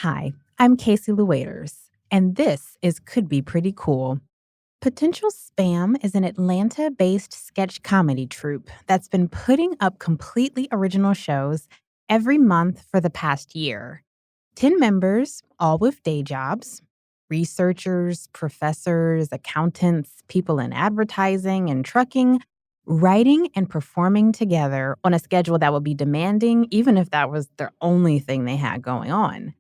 Hi, I'm Casey Lueders, and this is Could Be Pretty Cool. Potential Spam is an Atlanta based sketch comedy troupe that's been putting up completely original shows every month for the past year. 10 members, all with day jobs, researchers, professors, accountants, people in advertising and trucking, writing and performing together on a schedule that would be demanding, even if that was the only thing they had going on.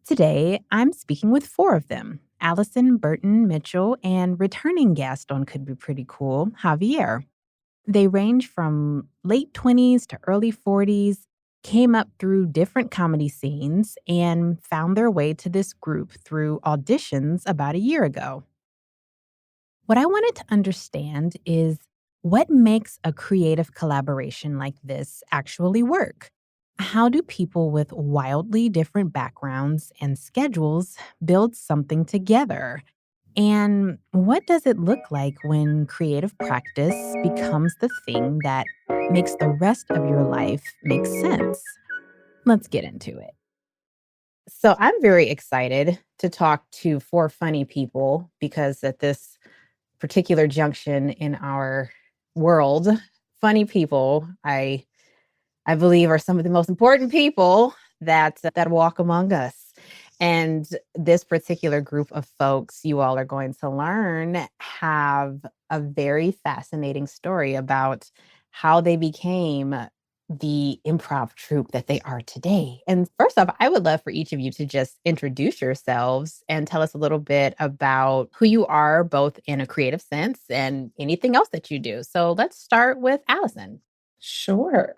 Today, I'm speaking with four of them: Allison, Burton, Mitchell, and returning guest on Could Be Pretty Cool, Javier. They range from late 20s to early 40s, came up through different comedy scenes, and found their way to this group through auditions about a year ago. What I wanted to understand is what makes a creative collaboration like this actually work? How do people with wildly different backgrounds and schedules build something together? And what does it look like when creative practice becomes the thing that makes the rest of your life make sense? Let's get into it. So, I'm very excited to talk to four funny people because at this particular junction in our world, funny people, I believe, are some of the most important people that walk among us. And this particular group of folks you all are going to learn have a very fascinating story about how they became the improv troupe that they are today. And first off, I would love for each of you to just introduce yourselves and tell us a little bit about who you are, both in a creative sense and anything else that you do. So let's start with Allison. Sure.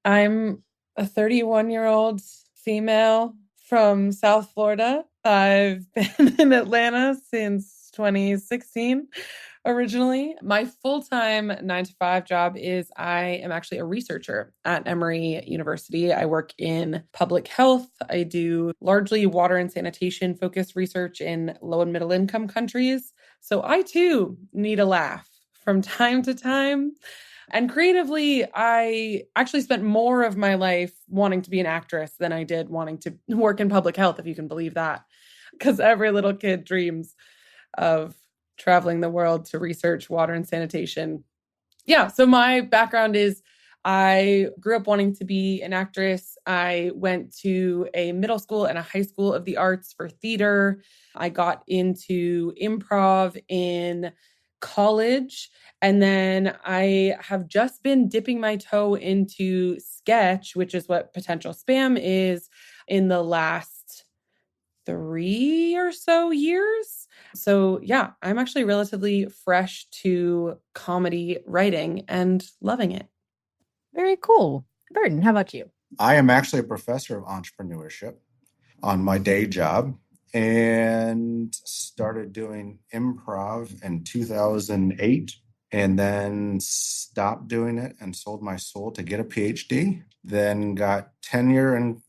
I'm a 31-year-old female from South Florida. I've been in Atlanta since 2016 originally. My full-time 9 to 5 job is I am actually a researcher at Emory University. I work in public health. I do largely water and sanitation focused research in low and middle income countries. So I too need a laugh from time to time. And creatively, I actually spent more of my life wanting to be an actress than I did wanting to work in public health, if you can believe that. Because every little kid dreams of traveling the world to research water and sanitation. Yeah, so my background is I grew up wanting to be an actress. I went to a middle school and a high school of the arts for theater. I got into improv in college. And then I have just been dipping my toe into sketch, which is what potential spam is, in the last 3 or so years. So, yeah, I'm actually relatively fresh to comedy writing and loving it. Very cool. Burton, how about you? I am actually a professor of entrepreneurship on my day job and started doing improv in 2008 and then stopped doing it and sold my soul to get a PhD. Then got tenure in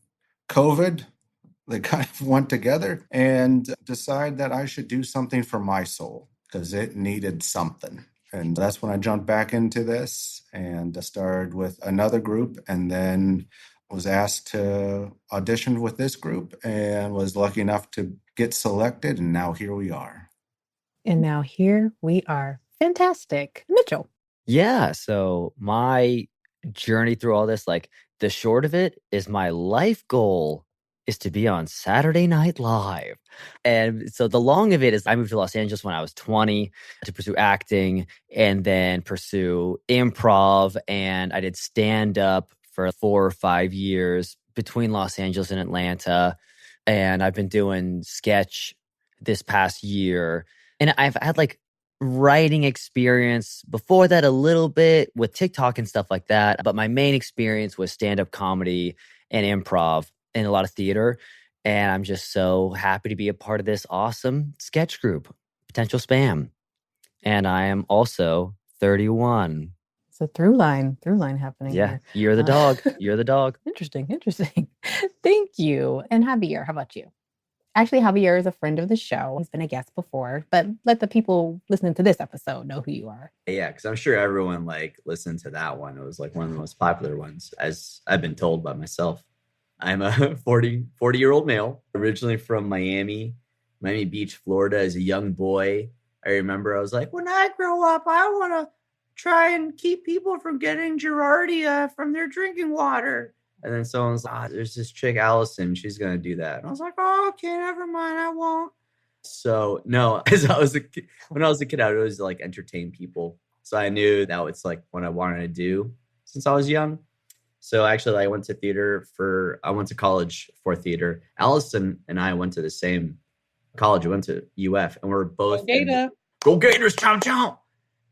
COVID. They kind of went together and decided that I should do something for my soul because it needed something. And that's when I jumped back into this and started with another group and then was asked to audition with this group and was lucky enough to get selected. And now here we are. And now here we are. Fantastic. Mitchell. Yeah, so my journey through all this, like the short of it is my life goal is to be on Saturday Night Live. And so the long of it is I moved to Los Angeles when I was 20 to pursue acting and then pursue improv. And I did stand up for 4 or 5 years between Los Angeles and Atlanta. And I've been doing sketch this past year. And I've had like writing experience before that a little bit with TikTok and stuff like that. But my main experience was stand-up comedy and improv and a lot of theater. And I'm just so happy to be a part of this awesome sketch group, Potential Spam. And I am also 31. It's a through line happening Yeah, here. you're the Uh, dog. You're the dog. interesting. Thank you. And Javier, how about you? Actually, Javier is a friend of the show. He's been a guest before, but let the people listening to this episode know who you are. Yeah, because I'm sure everyone like listened to that one. It was like one of the most popular ones, as I've been told by myself. I'm a 40-year-old male, originally from Miami Beach, Florida, as a young boy. I remember I was like, when I grow up, I want to try and keep people from getting Giardia from their drinking water. And then someone's like, there's this chick, Allison, she's going to do that. And I was like, oh, okay, never mind, I won't. So, no, when I was a kid, I would always like entertain people. So I knew that was like what I wanted to do since I was young. So actually, I went to college for theater. Allison and I went to the same college. We went to UF, and we were both Go Gators, chow chow.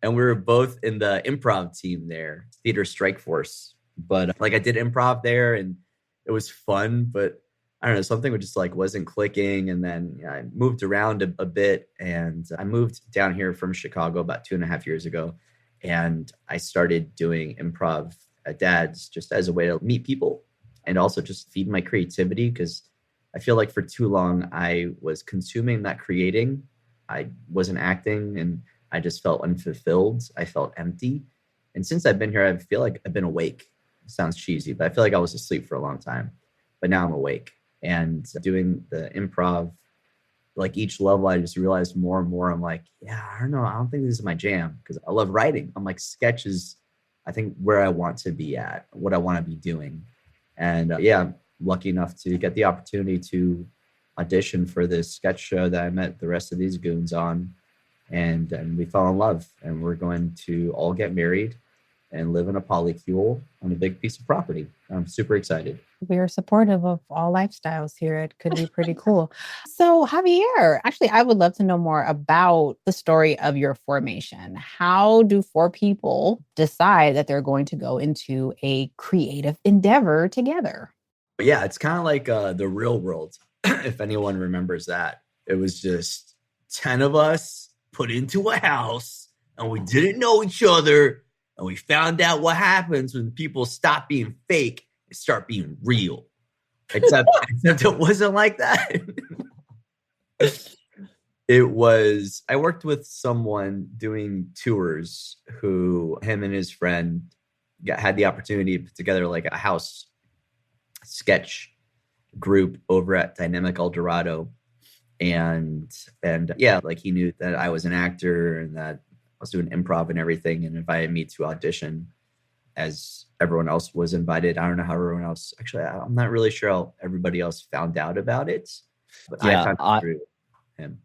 And we were both in the improv team there, theater strike force. But like I did improv there, and it was fun. But I don't know, something was just like wasn't clicking. And then I moved around a bit, and I moved down here from Chicago about 2.5 years ago, and I started doing improv at Dad's just as a way to meet people and also just feed my creativity, because I feel like for too long I was consuming, not creating. I wasn't acting, and I just felt unfulfilled. I felt empty. And since I've been here, I feel like I've been awake. It sounds cheesy, but I feel like I was asleep for a long time. But now I'm awake. And doing the improv, like each level, I just realized more and more, I'm like, yeah, I don't know. I don't think this is my jam, because I love writing. I'm like, sketches, I think where I want to be at, what I want to be doing. And yeah, I'm lucky enough to get the opportunity to audition for this sketch show that I met the rest of these goons on. And we fell in love, and we're going to all get married and live in a polycule on a big piece of property. I'm super excited. We're supportive of all lifestyles here. It could be pretty cool. So, Javier, actually, I would love to know more about the story of your formation. How do four people decide that they're going to go into a creative endeavor together? But yeah, it's kind of like the real world, if anyone remembers that. It was just 10 of us put into a house, and we didn't know each other. And we found out what happens when people stop being fake and start being real. Except it wasn't like that. I worked with someone doing tours who, him and his friend, had the opportunity to put together like a house sketch group over at Dynamic El Dorado. And yeah, like he knew that I was an actor and that I was doing improv and everything, and invited me to audition as everyone else was invited. I don't know how everyone else, actually, I'm not really sure how everybody else found out about it, but yeah, I found out through him.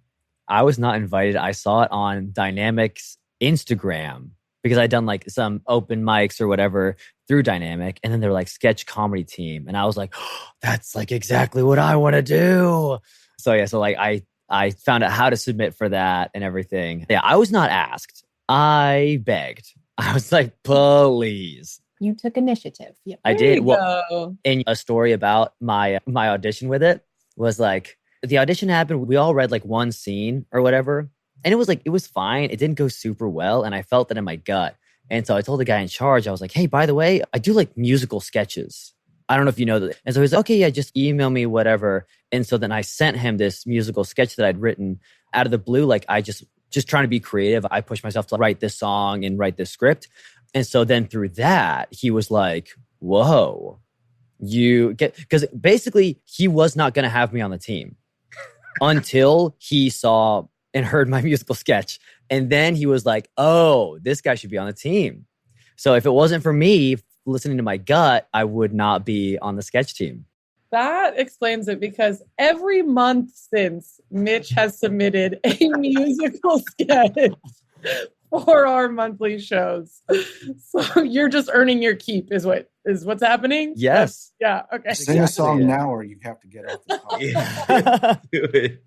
I was not invited. I saw it on Dynamic's Instagram because I'd done like some open mics or whatever through Dynamic. And then they're like sketch comedy team. And I was like, oh, that's like exactly what I want to do. So yeah, so like I found out how to submit for that and everything. Yeah, I was not asked. I begged. I was like, please. You took initiative. Yep. I did. Well, and a story about my audition with it was like, the audition happened. We all read like one scene or whatever. And it was fine. It didn't go super well. And I felt that in my gut. And so I told the guy in charge, I was like, hey, by the way, I do like musical sketches. I don't know if you know that. And so he's like, okay, yeah, just email me whatever. And so then I sent him this musical sketch that I'd written out of the blue. Like I just trying to be creative. I pushed myself to write this song and write this script. And so then through that, he was like, whoa, because basically he was not going to have me on the team until he saw and heard my musical sketch. And then he was like, oh, this guy should be on the team. So if it wasn't for me listening to my gut, I would not be on the sketch team. That explains it, because every month since, Mitch has submitted a musical sketch for our monthly shows. So you're just earning your keep is what's happening? Yes. Yeah. Okay. Sing a song now or you have to get off the top. Do it.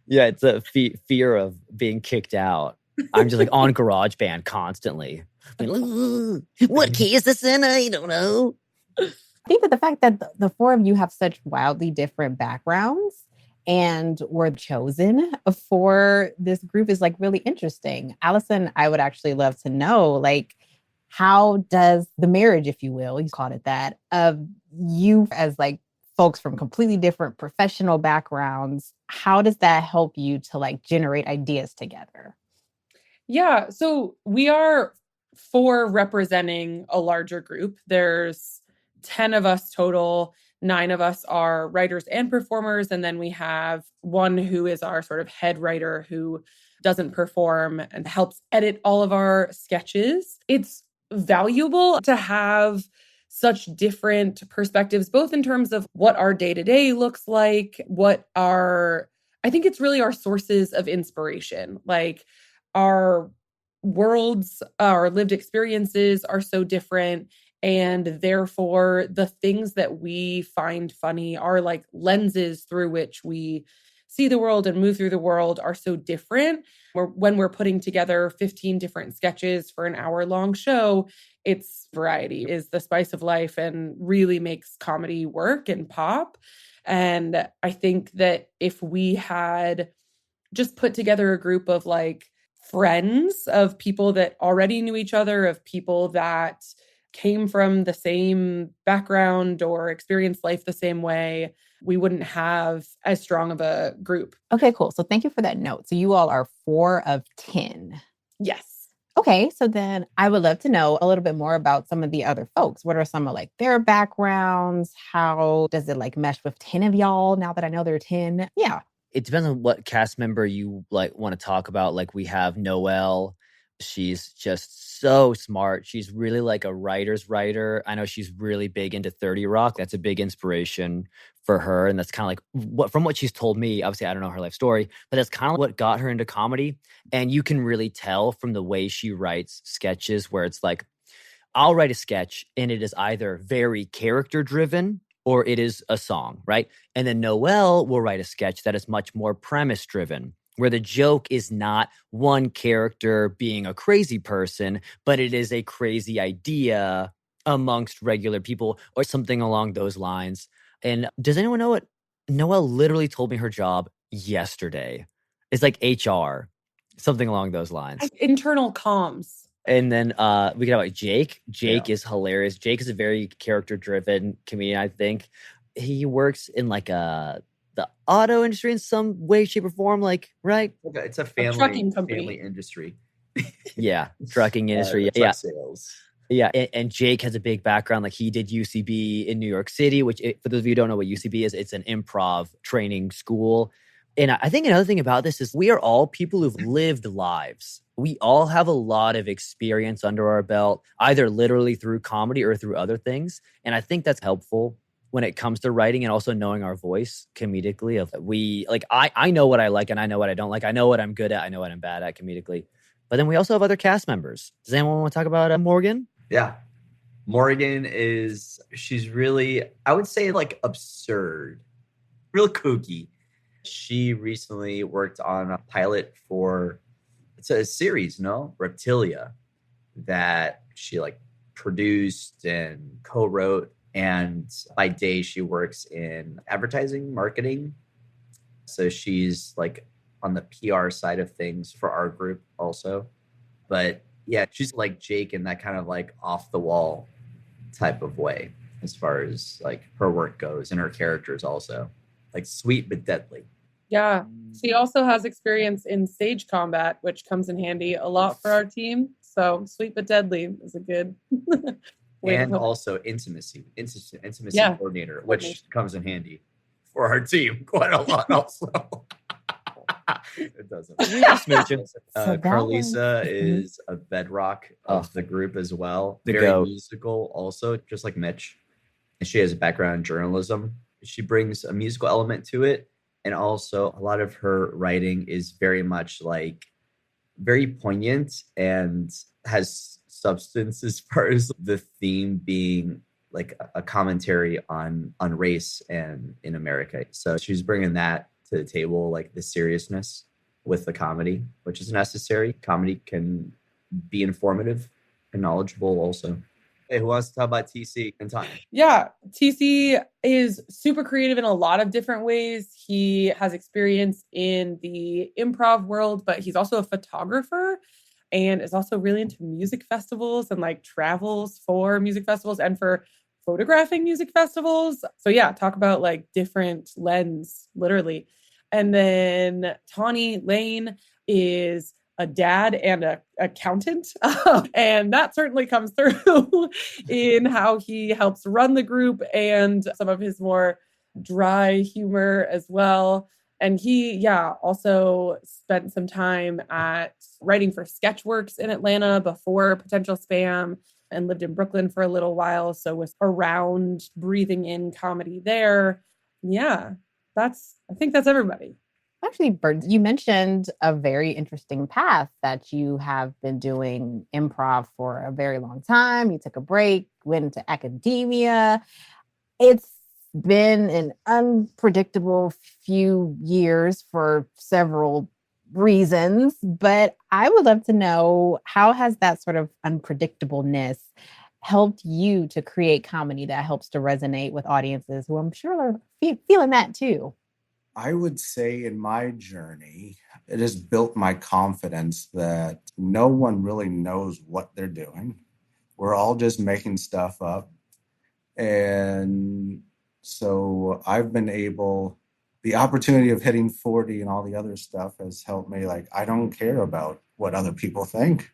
Yeah, it's a fear of being kicked out. I'm just like on GarageBand constantly. What key is this in? I don't know. I think that the fact that the four of you have such wildly different backgrounds and were chosen for this group is like really interesting. Allison, I would actually love to know, like, how does the marriage, if you will, you called it that, of you as like folks from completely different professional backgrounds, how does that help you to like generate ideas together? Yeah, so we are four representing a larger group. There's 10 of us total. 9 of us are writers and performers. And then we have one who is our sort of head writer who doesn't perform and helps edit all of our sketches. It's valuable to have such different perspectives, both in terms of what our day to day looks like, I think it's really our sources of inspiration. Like our worlds, our lived experiences are so different. And therefore, the things that we find funny are like lenses through which we see the world and move through the world are so different. When we're putting together 15 different sketches for an hour-long show, it's variety is the spice of life and really makes comedy work and pop. And I think that if we had just put together a group of like friends, of people that already knew each other, of people that came from the same background or experienced life the same way, we wouldn't have as strong of a group. Okay, cool. So thank you for that note. So you all are 4 of 10. Yes. Okay, so then I would love to know a little bit more about some of the other folks. What are some of like their backgrounds? How does it like mesh with 10 of y'all now that I know there are 10? Yeah. It depends on what cast member you like want to talk about. Like we have Noelle. She's just so smart. She's really like a writer's writer. I know she's really big into 30 Rock. That's a big inspiration for her. And that's kind of like from what she's told me. Obviously, I don't know her life story, but that's kind of what got her into comedy. And you can really tell from the way she writes sketches where it's like, I'll write a sketch and it is either very character driven or it is a song, right? And then Noelle will write a sketch that is much more premise driven, where the joke is not one character being a crazy person, but it is a crazy idea amongst regular people or something along those lines. And does anyone know what Noelle literally told me her job yesterday? It's like HR, something along those lines. Internal comms. And then we can have like Jake. Jake is hilarious. Jake is a very character-driven comedian, I think. He works in like the auto industry in some way, shape, or form, like, right? It's a trucking company. family industry. Yeah, trucking industry. Truck sales. Yeah, and Jake has a big background. Like he did UCB in New York City, which for those of you who don't know what UCB is, it's an improv training school. And I think another thing about this is we are all people who've lived lives. We all have a lot of experience under our belt, either literally through comedy or through other things. And I think that's helpful when it comes to writing and also knowing our voice comedically. I know what I like and I know what I don't like. I know what I'm good at. I know what I'm bad at comedically. But then we also have other cast members. Does anyone want to talk about Morgan? Yeah. Morgan she's really, I would say like absurd, real kooky. She recently worked on a pilot for, it's a series, Reptilia, that she like produced and co-wrote. And by day, she works in advertising, marketing. So she's like on the PR side of things for our group also. But yeah, she's like Jake in that kind of like off the wall type of way as far as like her work goes and her characters also. Like sweet but deadly. Yeah. She also has experience in stage combat, which comes in handy a lot for our team. So sweet but deadly is a good way. And also intimacy Yeah. coordinator, which comes in handy for our team quite a lot also. It doesn't. Carlisa is a bedrock of the group as well. Very musical also, just like Mitch. And she has a background in journalism. She brings a musical element to it. And also a lot of her writing is very much like very poignant and has substance as far as the theme being like a commentary on race and in America. So she's bringing that to the table, like the seriousness with the comedy, which is necessary. Comedy can be informative and knowledgeable also. Hey, who wants to talk about TC and Tanya? Yeah, TC is super creative in a lot of different ways. He has experience in the improv world, but he's also a photographer and is also really into music festivals and like travels for music festivals and for photographing music festivals. So yeah, talk about like different lens, literally. And then Tawny Lane is a dad and a accountant. And that certainly comes through in how he helps run the group and some of his more dry humor as well. And he, yeah, also spent some time at writing for Sketchworks in Atlanta before Potential Spam and lived in Brooklyn for a little while. So was around breathing in comedy there. Yeah, I think that's everybody. Actually, Bert, you mentioned a very interesting path that you have been doing improv for a very long time. You took a break, went into academia. It's been an unpredictable few years for several reasons, but I would love to know, how has that sort of unpredictableness helped you to create comedy that helps to resonate with audiences who I'm sure are feeling that too? I would say in my journey, it has built my confidence that no one really knows what they're doing. We're all just making stuff up. And so I've been able, the opportunity of hitting 40 and all the other stuff has helped me. Like, I don't care about what other people think,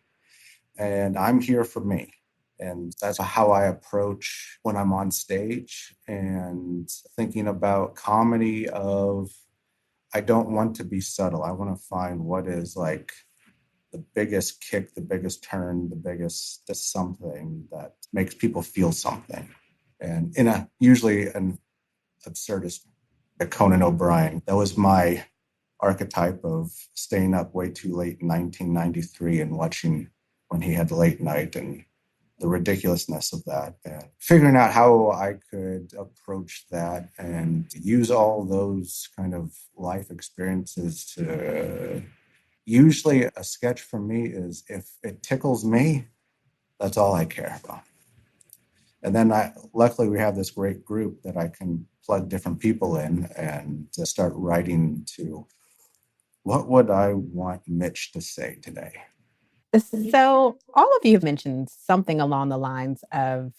and I'm here for me. And that's how I approach when I'm on stage and thinking about comedy of, I don't want to be subtle. I want to find what is like the biggest kick, the biggest turn, the biggest something that makes people feel something. And in a usually an absurdist, a Conan O'Brien, that was my archetype of staying up way too late in 1993 and watching when he had late night and the ridiculousness of that, and figuring out how I could approach that and use all those kind of life experiences to, usually a sketch for me is if it tickles me, that's all I care about. And then luckily we have this great group that I can plug different people in and start writing to, what would I want Mitch to say today? So, all of you have mentioned something along the lines of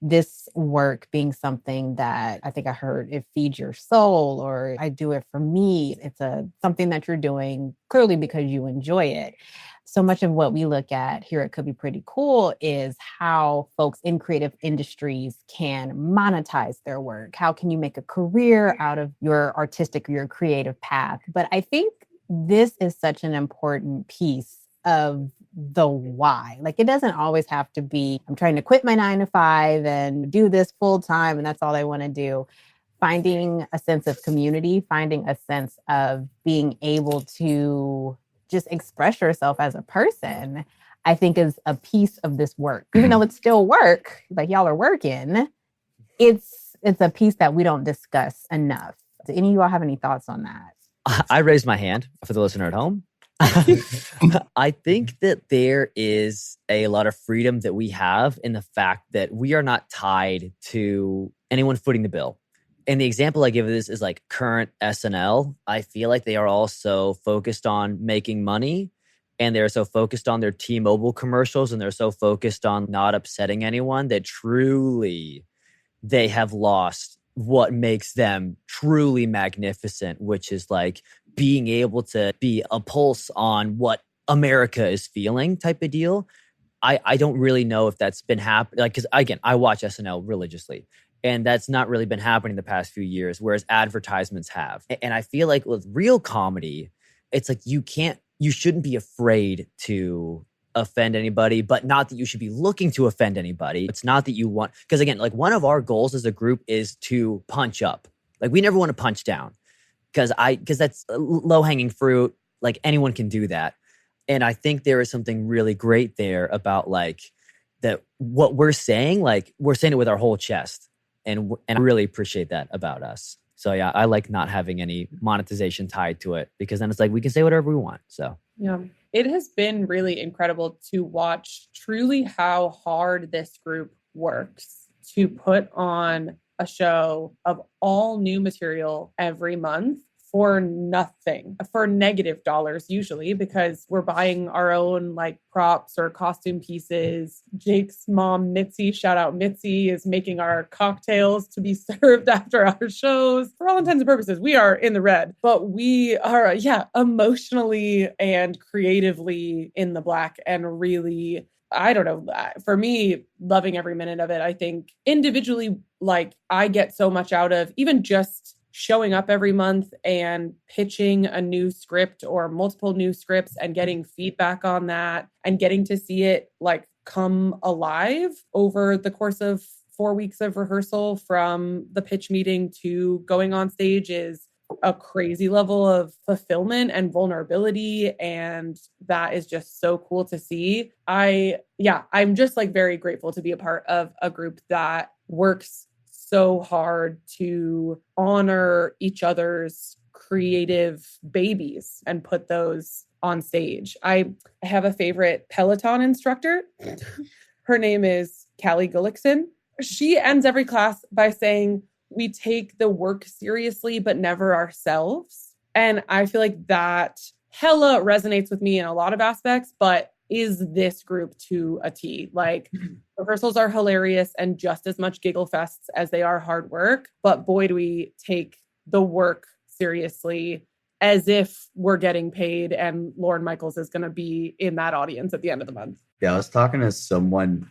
this work being something that I think I heard, it feeds your soul, or I do it for me. It's a something that you're doing clearly because you enjoy it. So much of what we look at here, it could be pretty cool, is how folks in creative industries can monetize their work. How can you make a career out of your artistic, your creative path? But I think this is such an important piece of the why. Like, it doesn't always have to be, I'm trying to quit my 9 to 5 and do this full time, and that's all I want to do. Finding a sense of community, finding a sense of being able to just express yourself as a person, I think is a piece of this work. Even though it's still work, like y'all are working, it's a piece that we don't discuss enough. Do any of you all have any thoughts on that? I raised my hand for the listener at home. I think that there is a lot of freedom that we have in the fact that we are not tied to anyone footing the bill. And the example I give of this is like current SNL. I feel like they are all so focused on making money, and they're so focused on their T-Mobile commercials, and they're so focused on not upsetting anyone that truly they have lost what makes them truly magnificent, which is like being able to be a pulse on what America is feeling type of deal. I don't really know if that's been happening. Like, because again, I watch SNL religiously, and that's not really been happening the past few years, whereas advertisements have. And I feel like with real comedy, it's like you shouldn't be afraid to offend anybody, but not that you should be looking to offend anybody. It's not that you want, because again, like one of our goals as a group is to punch up. Like, we never want to punch down because that's low hanging fruit. Like, anyone can do that. And I think there is something really great there about like that what we're saying, like we're saying it with our whole chest. And I really appreciate that about us. So yeah, I like not having any monetization tied to it, because then it's like we can say whatever we want. So yeah, it has been really incredible to watch truly how hard this group works to put on a show of all new material every month for nothing, for negative dollars usually, because we're buying our own like props or costume pieces. Jake's mom, Mitzi, shout out Mitzi, is making our cocktails to be served after our shows. For all intents and purposes, we are in the red, but we are, emotionally and creatively in the black, and really, I don't know, for me, loving every minute of it. I think individually, like, I get so much out of even just showing up every month and pitching a new script or multiple new scripts and getting feedback on that and getting to see it like come alive over the course of 4 weeks of rehearsal, from the pitch meeting to going on stage, is a crazy level of fulfillment and vulnerability, and that is just so cool to see. I'm just like very grateful to be a part of a group that works so hard to honor each other's creative babies and put those on stage. I have a favorite Peloton instructor. Her name is Callie Gullickson. She ends every class by saying, "We take the work seriously, but never ourselves." And I feel like that hella resonates with me in a lot of aspects, but is this group to a T. Like, rehearsals are hilarious and just as much giggle fests as they are hard work. But boy, do we take the work seriously, as if we're getting paid and Lauren Michaels is going to be in that audience at the end of the month. Yeah, I was talking to someone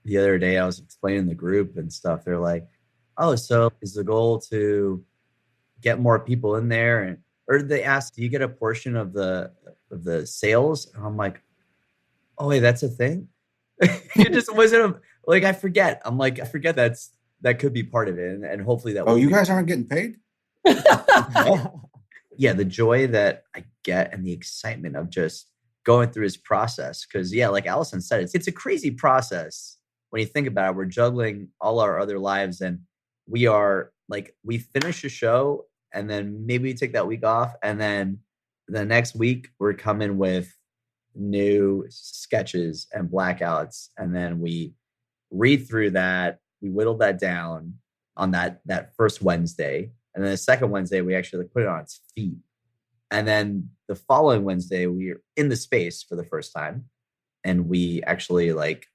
the other day. I was explaining the group and stuff. They're like, "Oh, so is the goal to get more people in there?" And or they asked, "Do you get a portion of the sales?" And I'm like, "Oh, wait, that's a thing." It just wasn't like, I forget. I'm like, I forget that could be part of it, and hopefully that. Oh, you guys aren't getting paid? Yeah, the joy that I get and the excitement of just going through his process. Because like Allison said, it's a crazy process when you think about it. We're juggling all our other lives, and we are like, we finish a show and then maybe we take that week off, and then the next week we're coming with new sketches and blackouts, and then we read through that, we whittle that down on that first Wednesday, and then the second Wednesday we actually put it on its feet, and then the following Wednesday we're in the space for the first time, and we actually like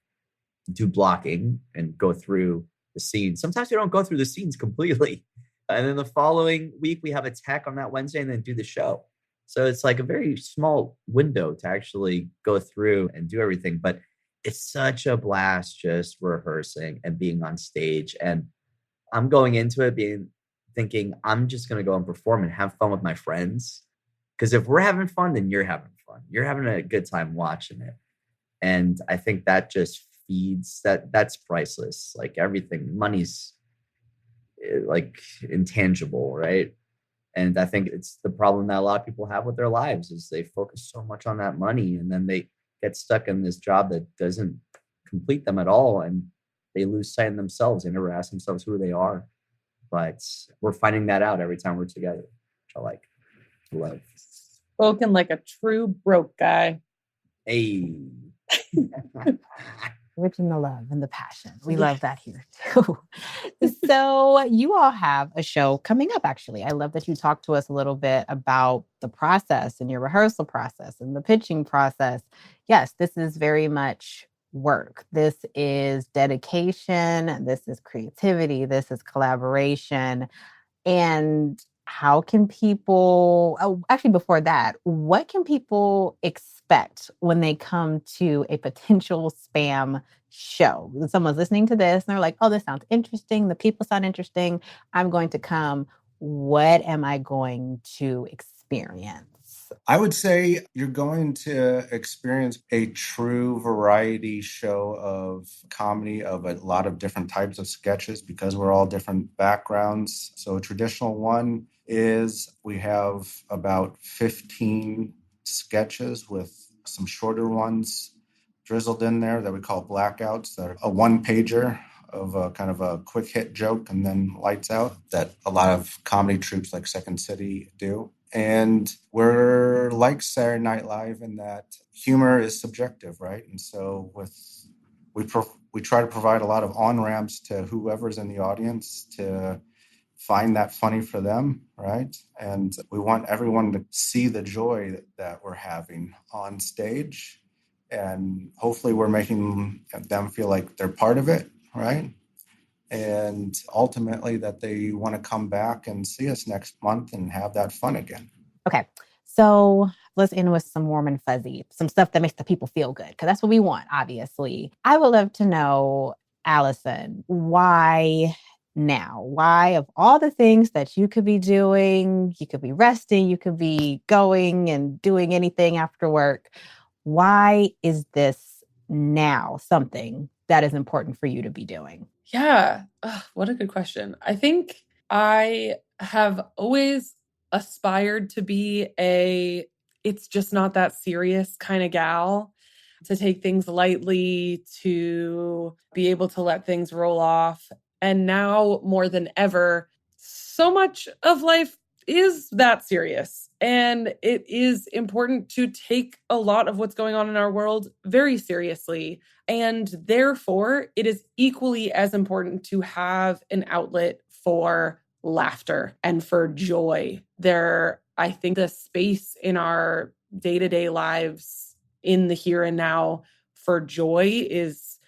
do blocking and go through the scenes. Sometimes we don't go through the scenes completely, and then the following week we have a tech on that Wednesday and then do the show. So it's like a very small window to actually go through and do everything. But it's such a blast just rehearsing and being on stage. And I'm going into it thinking I'm just going to go and perform and have fun with my friends. Because if we're having fun, then you're having fun. You're having a good time watching it. And I think that just feeds that's priceless. Like everything, money's like intangible, right? And I think it's the problem that a lot of people have with their lives is they focus so much on that money, and then they get stuck in this job that doesn't complete them at all, and they lose sight of themselves and never ask themselves who they are. But we're finding that out every time we're together, which I like to love. Spoken like a true broke guy. Hey. Rich in the love and the passion. We love that here too. So you all have a show coming up, actually. I love that you talked to us a little bit about the process and your rehearsal process and the pitching process. Yes, this is very much work. This is dedication. This is creativity. This is collaboration. And how can people, actually, before that, what can people expect when they come to a potential spam show? Someone's listening to this and they're like, oh, this sounds interesting. The people sound interesting. I'm going to come. What am I going to experience? I would say you're going to experience a true variety show of comedy of a lot of different types of sketches because we're all different backgrounds. So a traditional one is we have about 15 sketches with some shorter ones drizzled in there that we call blackouts. That are a one-pager of a kind of a quick hit joke and then lights out that a lot of comedy troupes like Second City do. And we're like Saturday Night Live in that humor is subjective, right? And so we try to provide a lot of on-ramps to whoever's in the audience to find that funny for them, right? And we want everyone to see the joy that we're having on stage. And hopefully we're making them feel like they're part of it, right? And ultimately that they want to come back and see us next month and have that fun again. Okay. So let's end with some warm and fuzzy, some stuff that makes the people feel good, because that's what we want, obviously. I would love to know, Allison, why now? Why, of all the things that you could be doing, you could be resting, you could be going and doing anything after work. Why is this now something that is important for you to be doing? Yeah. What a good question. I think I have always aspired to be it's just not that serious kind of gal, to take things lightly, to be able to let things roll off. And now more than ever, so much of life is that serious. And it is important to take a lot of what's going on in our world very seriously. And therefore, it is equally as important to have an outlet for laughter and for joy. I think the space in our day to day lives in the here and now for joy is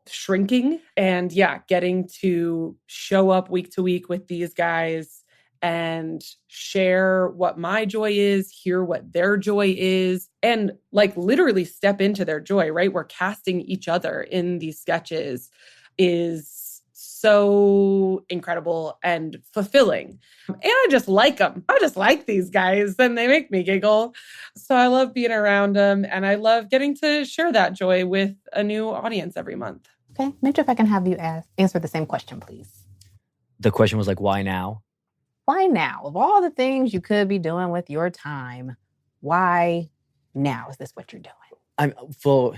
shrinking. And yeah, getting to show up week to week with these guys and share what my joy is, hear what their joy is, and like literally step into their joy, right? We're casting each other in these sketches is so incredible and fulfilling. And I just like them. I just like these guys and they make me giggle. So I love being around them and I love getting to share that joy with a new audience every month. Okay, Mitch, if I can have you answer the same question, please. The question was like, why now? Why now? Of all the things you could be doing with your time, why now is this what you're doing?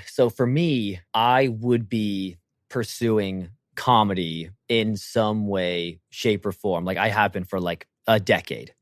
So for me, I would be pursuing comedy in some way, shape, or form. Like I have been for like a decade.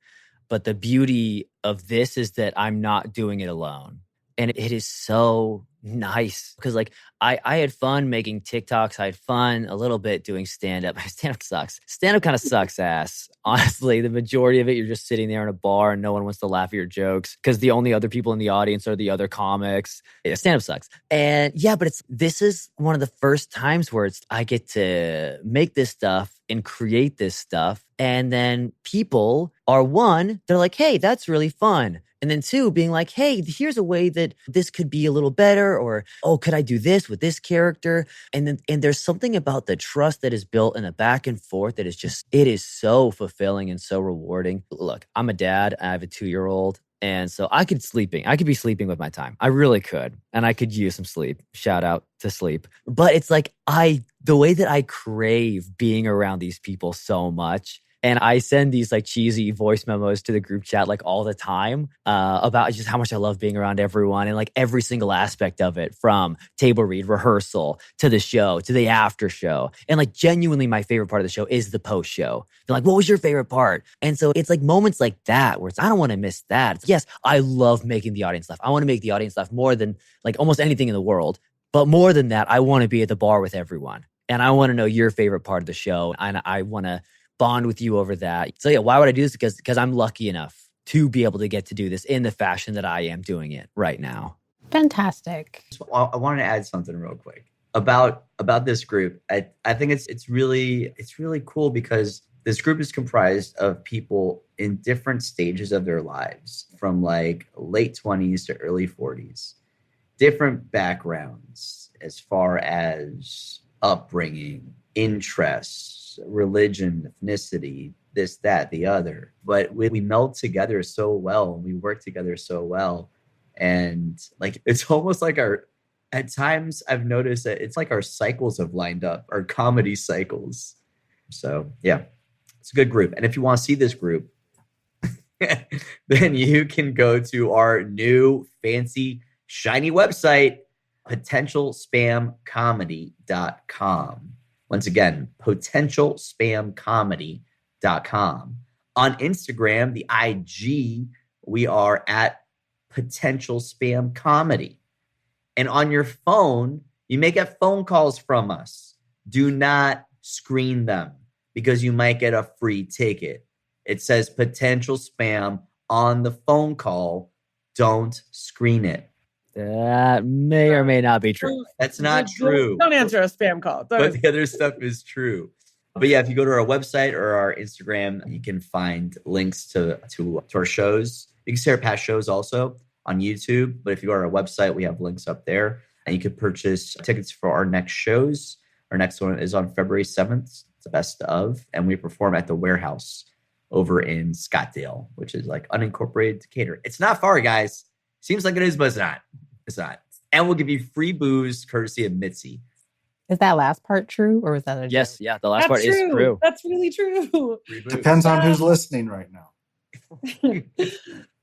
But the beauty of this is that I'm not doing it alone. And it is so nice because like I had fun making TikToks. I had fun a little bit doing stand-up. Stand-up sucks. Stand-up kind of sucks ass. Honestly, the majority of it, you're just sitting there in a bar and no one wants to laugh at your jokes because the only other people in the audience are the other comics. Yeah, stand-up sucks. And yeah, but this is one of the first times where I get to make this stuff and create this stuff. And then people are one, they're like, hey, that's really fun. And then two, being like, hey, here's a way that this could be a little better, or, oh, could I do this with this character? And there's something about the trust that is built in the back and forth that is just, it is so fulfilling and so rewarding. Look, I'm a dad. I have a 2-year-old. And so I could be sleeping with my time. I really could. And I could use some sleep. Shout out to sleep. But it's like the way that I crave being around these people so much. And I send these like cheesy voice memos to the group chat like all the time about just how much I love being around everyone and like every single aspect of it, from table read, rehearsal, to the show, to the after show. And like genuinely my favorite part of the show is the post show. They're like, what was your favorite part? And so it's like moments like that where I don't want to miss that. Yes, I love making the audience laugh. I want to make the audience laugh more than like almost anything in the world. But more than that, I want to be at the bar with everyone. And I want to know your favorite part of the show. And I want to bond with you over that. So yeah, why would I do this? Because I'm lucky enough to be able to get to do this in the fashion that I am doing it right now. Fantastic. So I wanted to add something real quick about this group. I think it's really cool because this group is comprised of people in different stages of their lives, from like late 20s to early 40s, different backgrounds as far as upbringing, interests, religion, ethnicity, this, that, the other. But we meld together so well and we work together so well. And like, it's almost like at times I've noticed that it's like our cycles have lined up, our comedy cycles. So yeah, it's a good group. And if you want to see this group, then you can go to our new fancy shiny website, potentialspamcomedy.com. Once again, potentialspamcomedy.com. On Instagram, the IG, we are at Potential Spam Comedy. And on your phone, you may get phone calls from us. Do not screen them. because you might get a free ticket. It says potential spam on the phone call. Don't screen it. That may or may not be true. That's not true. Don't answer a spam call. But the other stuff is true. But yeah, if you go to our website or our Instagram, you can find links to our shows. You can see our past shows also on YouTube. But if you go to our website, we have links up there. And you can purchase tickets for our next shows. Our next one is on February 7th. It's the best of. And we perform at the Warehouse over in Scottsdale, which is like unincorporated Decatur. It's not far, guys. Seems like it is, but it's not. It's not. And we'll give you free booze courtesy of Mitzi. Is that last part true, or was that a joke? Yes, yeah, the last part is true. That's really true. Depends on who's listening right now.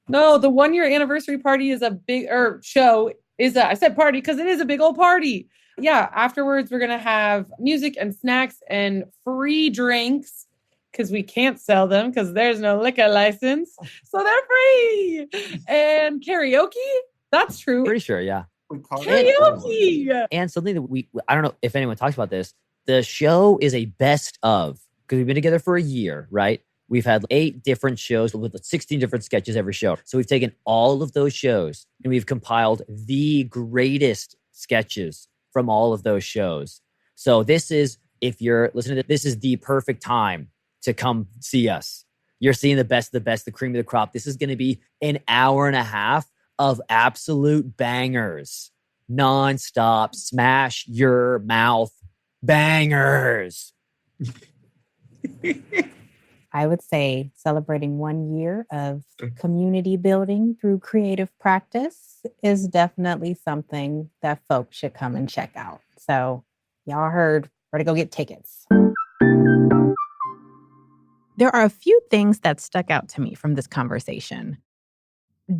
No, the 1-year anniversary party is a big show. I said party because it is a big old party. Yeah, afterwards we're gonna have music and snacks and free drinks because we can't sell them because there's no liquor license, so they're free. And karaoke. That's true. Pretty sure, yeah. Karaoke. And something that I don't know if anyone talks about this. The show is a best of, because we've been together for a year, right? We've had 8 different shows with 16 different sketches every show. So we've taken all of those shows and we've compiled the greatest sketches from all of those shows. So this is, if you're listening to this, is the perfect time to come see us. You're seeing the best, the cream of the crop. This is going to be an hour and a half of absolute bangers, nonstop, smash your mouth bangers. I would say celebrating 1 year of community building through creative practice is definitely something that folks should come and check out. So y'all heard where to go get tickets. There are a few things that stuck out to me from this conversation.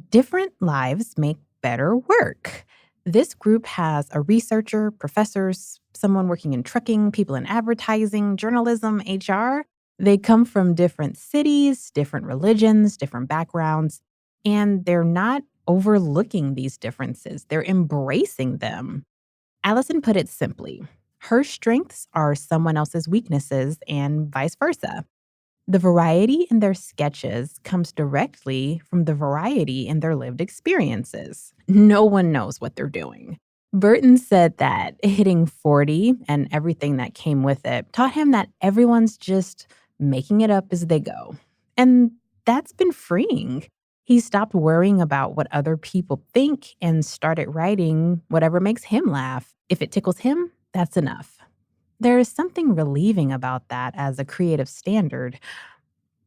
Different lives make better work. This group has a researcher, professors, someone working in trucking, people in advertising, journalism, HR. They come from different cities, different religions, different backgrounds, and they're not overlooking these differences. They're embracing them. Allison put it simply. Her strengths are someone else's weaknesses and vice versa. The variety in their sketches comes directly from the variety in their lived experiences. No one knows what they're doing. Burton said that hitting 40 and everything that came with it taught him that everyone's just making it up as they go. And that's been freeing. He stopped worrying about what other people think and started writing whatever makes him laugh. If it tickles him, that's enough. There is something relieving about that as a creative standard.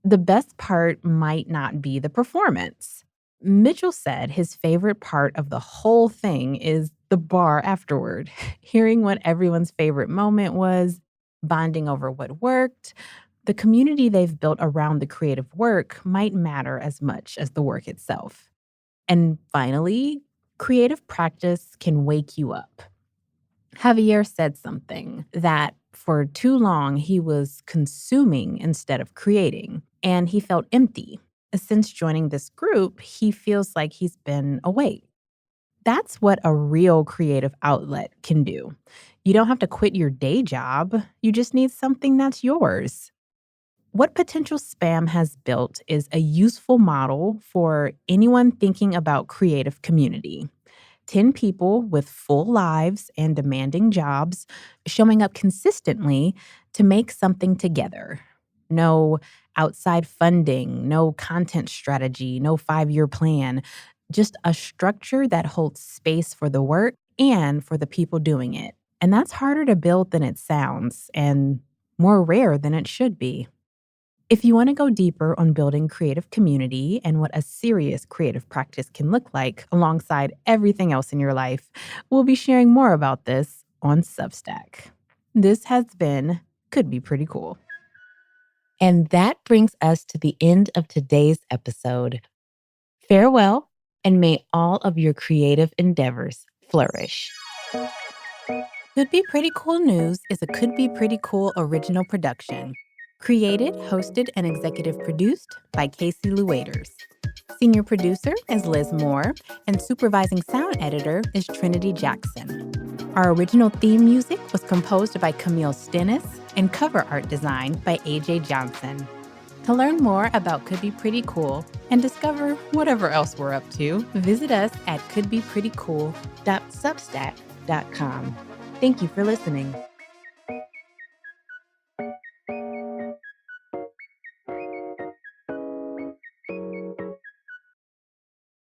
The best part might not be the performance. Mitchell said his favorite part of the whole thing is the bar afterward, hearing what everyone's favorite moment was, bonding over what worked. The community they've built around the creative work might matter as much as the work itself. And finally, creative practice can wake you up. Javier said something that for too long he was consuming instead of creating, and he felt empty. Since joining this group, he feels like he's been awake. That's what a real creative outlet can do. You don't have to quit your day job. You just need something that's yours. What Potential Spam has built is a useful model for anyone thinking about creative community. 10 people with full lives and demanding jobs showing up consistently to make something together. No outside funding, no content strategy, no 5-year plan, just a structure that holds space for the work and for the people doing it. And that's harder to build than it sounds and more rare than it should be. If you want to go deeper on building creative community and what a serious creative practice can look like alongside everything else in your life, we'll be sharing more about this on Substack. This has been Could Be Pretty Cool. And that brings us to the end of today's episode. Farewell, and may all of your creative endeavors flourish. Could Be Pretty Cool News is a Could Be Pretty Cool original production. Created, hosted, and executive produced by Casey Lueders. Senior producer is Liz Moore, and supervising sound editor is Trinity Jackson. Our original theme music was composed by Camille Stennis, and cover art design by AJ Johnson. To learn more about Could Be Pretty Cool and discover whatever else we're up to, visit us at couldbeprettycool.substack.com. Thank you for listening.